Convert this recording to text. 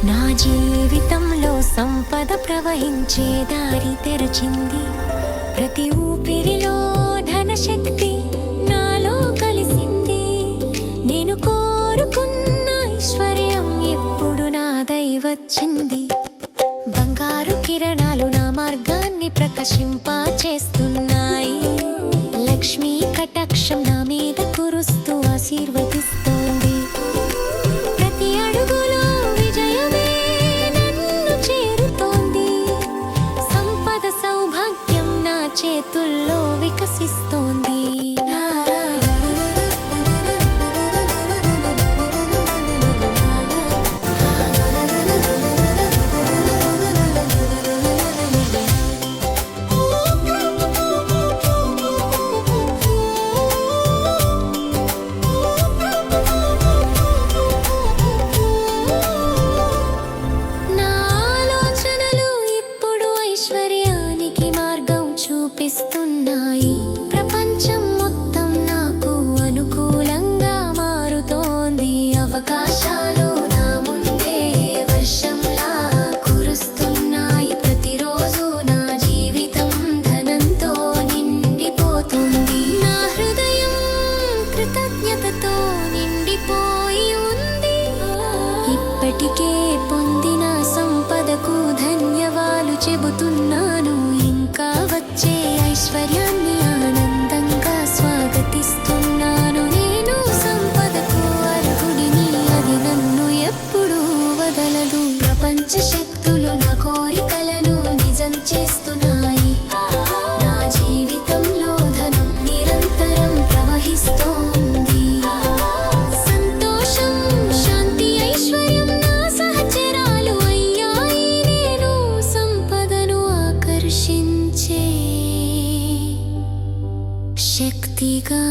నా జీవితంలో సంపద ప్రవహించే దారి తెరచింది. ప్రతి ఊపిరిలో ధనశక్తి నాలో కలిసింది. నేను కోరుకున్న ఐశ్వర్యం ఇప్పుడు నాదై వచ్చింది. బంగారు కిరణాలు నా మార్గాన్ని ప్రకాశింపచేస్తున్నాయి. లక్ష్మీ కటాక్షం నా మీద కురుస్తూ ఆశీర్వదిస్తోంది. ప్రతి అడుగులో విజయమే నన్ను చేరుతోంది. సంపద సౌభాగ్యం నా చేతుల్లో వికసిస్తోంది. ప్రపంచం మొత్తం నాకు అనుకూలంగా మారుతోంది. అవకాశాలు నా ముందే వర్షంలా కురుస్తున్నాయి. ప్రతిరోజు నా జీవితం ధనంతో నిండిపోతుంది. నా హృదయం కృతజ్ఞతతో నిండిపోయి ఉంది. ఇప్పటికే పొందిన సంపదకు ధన్యవాదాలు చెబుతున్నాను. ఇంకా వచ్చే ఐశ్వర్యాన్ని ఆనందంగా స్వాగతిస్తున్నాను. నేను సంపదకు అర్హుడిని, అది నన్ను ఎప్పుడూ వదలదు. ప్రపంచ శక్తులు నా కోరికలను నిజం చేస్తున్నాయి. నా జీవితంలో ధనం నిరంతరం ప్రవహిస్తోంది. సంతోషం, శాంతి, ఐశ్వర్యం నా సహచరాలు అయ్యాయి. నేను సంపదను ఆకర్షించే శక్తిగా